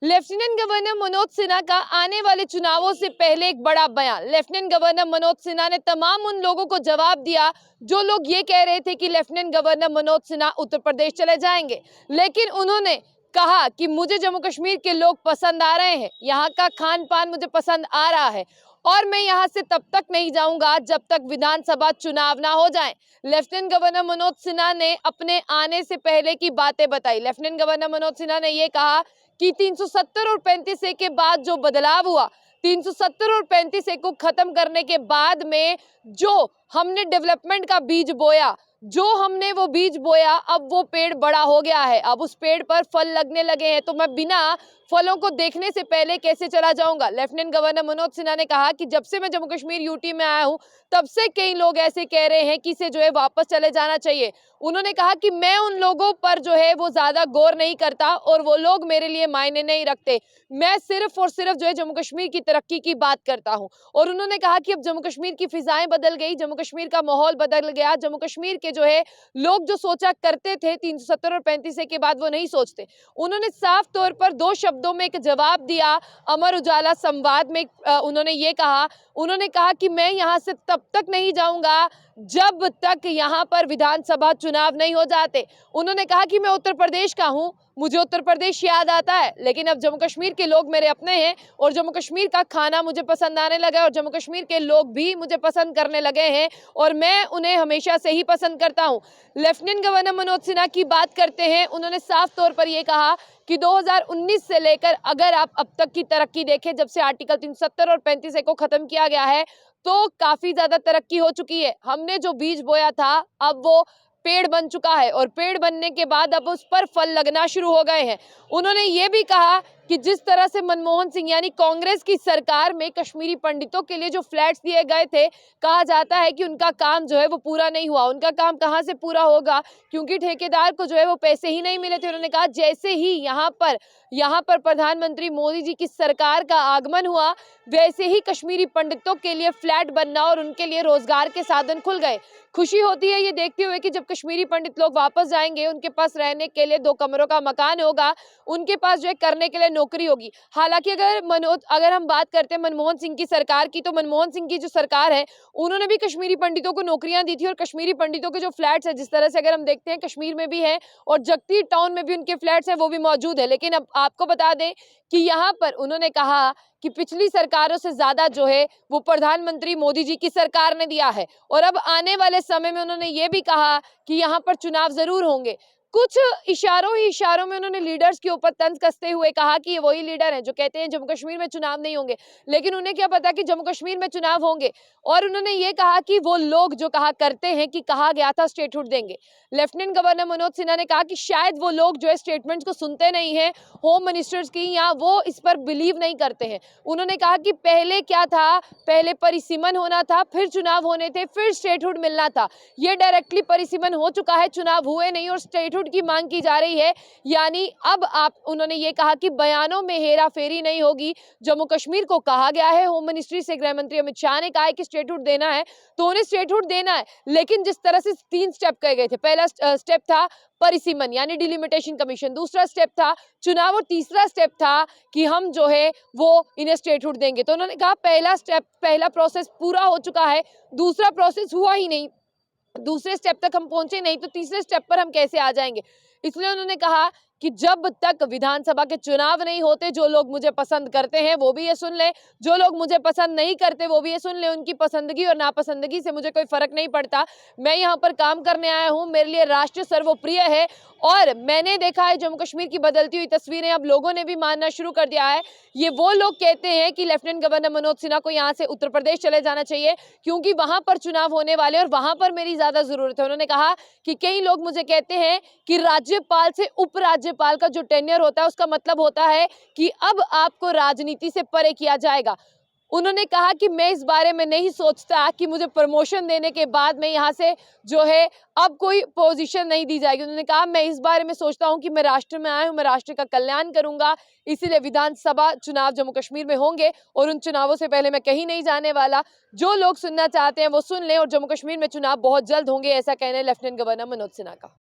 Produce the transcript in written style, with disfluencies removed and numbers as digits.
Lieutenant governor Manoj Sinha का आने वाले चुनावों से पहले एक बड़ा बयान। लेफ्टिनेंट गवर्नर मनोज सिन्हा ने तमाम उन लोगों को जवाब दिया जो लोग ये कह रहे थे कि लेफ्टिनेंट गवर्नर मनोज सिन्हा उत्तर प्रदेश चले जाएंगे, लेकिन उन्होंने कहा कि मुझे जम्मू कश्मीर के लोग पसंद आ रहे हैं, यहाँ का खान पान मुझे पसंद आ रहा है और मैं यहाँ से तब तक नहीं जाऊंगा जब तक विधानसभा चुनाव ना हो जाए। लेफ्टिनेंट गवर्नर मनोज सिन्हा ने अपने आने से पहले की बातें बताई। लेफ्टिनेंट गवर्नर मनोज सिन्हा ने ये कहा कि 370 और 35 ए के बाद जो बदलाव हुआ, 370 और 35 ए को खत्म करने के बाद में जो हमने डेवलपमेंट का बीज बोया, वो बीज बोया, अब वो पेड़ बड़ा हो गया है, अब उस पेड़ पर फल लगने लगे हैं, तो मैं बिना फलों को देखने से पहले कैसे चला जाऊंगा। लेफ्टिनेंट गवर्नर मनोज सिन्हा ने कहा कि जब से मैं जम्मू कश्मीर यूटी में आया हूं, तब से कई लोग ऐसे कह रहे हैं कि इसे वापस चले जाना चाहिए। उन्होंने कहा कि मैं उन लोगों पर वो ज्यादा गौर नहीं करता और वो लोग मेरे लिए मायने नहीं रखते। मैं सिर्फ और सिर्फ जम्मू कश्मीर की तरक्की की बात करता हूं। और उन्होंने कहा कि अब जम्मू कश्मीर की फिजाएं बदल गई, जम्मू कश्मीर का माहौल बदल गया। जम्मू कश्मीर के लोग जो सोचा करते थे 370 और 35 के बाद, वो नहीं सोचते। उन्होंने साफ तौर पर दो शब्दों में एक जवाब दिया। अमर उजाला संवाद में उन्होंने कहा कि मैं यहाँ से तब तक नहीं जाऊंगा जब तक यहाँ पर विधानसभा चुनाव नहीं हो जाते। उन्होंने कहा कि मैं उत्तर प्रदेश का हूँ, मुझे उत्तर प्रदेश याद आता है, लेकिन अब जम्मू कश्मीर के लोग मेरे अपने हैं और जम्मू कश्मीर का खाना मुझे पसंद आने लगा है और जम्मू कश्मीर के लोग भी मुझे पसंद करने लगे हैं और मैं उन्हें हमेशा से ही पसंद करता हूं। लेफ्टिनेंट गवर्नर मनोज सिन्हा की बात करते हैं। उन्होंने साफ तौर पर यह कहा कि 2019 से लेकर अगर आप अब तक की तरक्की देखें, जब से आर्टिकल 370 और 35 ए को खत्म किया गया है, तो काफी ज्यादा तरक्की हो चुकी है। हमने जो बीज बोया था, अब वो पेड़ बन चुका है और पेड़ बनने के बाद अब उस पर फल लगना शुरू हो गए हैं। उन्होंने ये भी कहा कि जिस तरह से मनमोहन सिंह यानी कांग्रेस की सरकार में कश्मीरी पंडितों के लिए जो फ्लैट्स दिए गए थे, कहा जाता है कि उनका काम वो पूरा नहीं हुआ। उनका काम कहां से पूरा होगा, क्योंकि ठेकेदार को वो पैसे ही नहीं मिले थे। उन्होंने कहा जैसे ही यहाँ पर प्रधानमंत्री मोदी जी की सरकार का आगमन हुआ, वैसे ही कश्मीरी पंडितों के लिए फ्लैट बनना और उनके लिए रोजगार के साधन खुल गए। खुशी होती है ये देखते हुए कि जब कश्मीरी पंडित लोग वापस जाएंगे, उनके पास रहने के लिए 2 कमरों का मकान होगा, उनके पास करने के लिए नौकरी होगी। हालांकि अगर हम बात करते हैं मनमोहन सिंह की सरकार की, तो मनमोहन सिंह की जो सरकार है, उन्होंने भी कश्मीरी पंडितों को नौकरियां दी थी और कश्मीरी पंडितों के जो फ्लैट्स है, जिस तरह से अगर हम देखते हैं कश्मीर में भी है और जगती टाउन में भी उनके फ्लैट्स हैं, वो भी मौजूद है। लेकिन अब आपको बता दें कि यहाँ पर उन्होंने कहा कि पिछली सरकारों से ज्यादा वो प्रधानमंत्री मोदी जी की सरकार ने दिया है और अब आने वाले समय में उन्होंने ये भी कहा कि यहाँ पर चुनाव जरूर होंगे। कुछ इशारों में उन्होंने लीडर्स के ऊपर तंज कसते हुए कहा कि ये वही लीडर हैं जो कहते हैं जम्मू कश्मीर में चुनाव नहीं होंगे, लेकिन उन्हें क्या पता कि जम्मू कश्मीर में चुनाव होंगे। और उन्होंने ये कहा कि वो लोग जो कहा करते हैं कि कहा गया था स्टेटहुड देंगे। लेफ्टिनेंट गवर्नर मनोज सिन्हा ने कहा कि शायद वो लोग स्टेटमेंट्स को सुनते नहीं है, होम मिनिस्टर्स की, या वो इस पर बिलीव नहीं करते हैं। उन्होंने कहा कि पहले क्या था, पहले परिसीमन होना था, फिर चुनाव होने थे, फिर स्टेटहुड मिलना था। ये डायरेक्टली परिसीमन हो चुका है, चुनाव हुए नहीं और स्टेटहुड की मांग की जा रही है। यानी अब उन्होंने ये कहा कि बयानों में हेरा फेरी नहीं होगी। जम्मू कश्मीर को कहा गया है, होम मिनिस्ट्री से गृह मंत्री अमित शाह ने कहा है कि स्टेटहुड देना है तो उन्हें स्टेटहुड देना है, लेकिन जिस तरह से 3 स्टेप कहे गए थे, पहला स्टेप था परिसीमन यानी डिलिमिटेशन कमीशन, दूसरा स्टेप था चुनाव और तीसरा स्टेप था कि हम वो इन्हें स्टेटहुड देंगे। तो उन्होंने कहा पहला प्रोसेस पूरा हो चुका है, दूसरा प्रोसेस हुआ ही नहीं, दूसरे स्टेप तक हम पहुंचे नहीं, तो तीसरे स्टेप पर हम कैसे आ जाएंगे। इसलिए उन्होंने कहा कि जब तक विधानसभा के चुनाव नहीं होते, जो लोग मुझे पसंद करते हैं वो भी ये सुन ले, जो लोग मुझे पसंद नहीं करते वो भी ये सुन ले। उनकी पसंदगी और नापसंदगी से मुझे कोई फर्क नहीं पड़ता। मैं यहाँ पर काम करने आया हूँ, मेरे लिए राष्ट्र सर्वोप्रिय है और मैंने देखा है जम्मू कश्मीर की बदलती हुई तस्वीरें, अब लोगों ने भी मानना शुरू कर दिया है। ये वो लोग कहते हैं कि लेफ्टिनेंट गवर्नर मनोज सिन्हा को यहाँ से उत्तर प्रदेश चले जाना चाहिए, क्योंकि वहां पर चुनाव होने वाले और वहां पर मेरी ज्यादा जरूरत है। उन्होंने कहा कि कई लोग मुझे कहते हैं कि राज्यपाल से उपराज्यपाल का जो टेन्योर होता है, उसका मतलब होता है कि अब आपको राजनीति से परे किया जाएगा। उन्होंने कहा कि मैं इस बारे में नहीं सोचता कि मुझे प्रमोशन देने के बाद में यहाँ से अब कोई पोजीशन नहीं दी जाएगी। उन्होंने कहा मैं इस बारे में सोचता हूँ कि मैं राष्ट्र में आया हूँ, मैं राष्ट्र का कल्याण करूंगा, इसीलिए विधानसभा चुनाव जम्मू कश्मीर में होंगे और उन चुनावों से पहले मैं कहीं नहीं जाने वाला। जो लोग सुनना चाहते हैं वो सुन लें और जम्मू कश्मीर में चुनाव बहुत जल्द होंगे, ऐसा कहना है लेफ्टिनेंट गवर्नर मनोज सिन्हा का।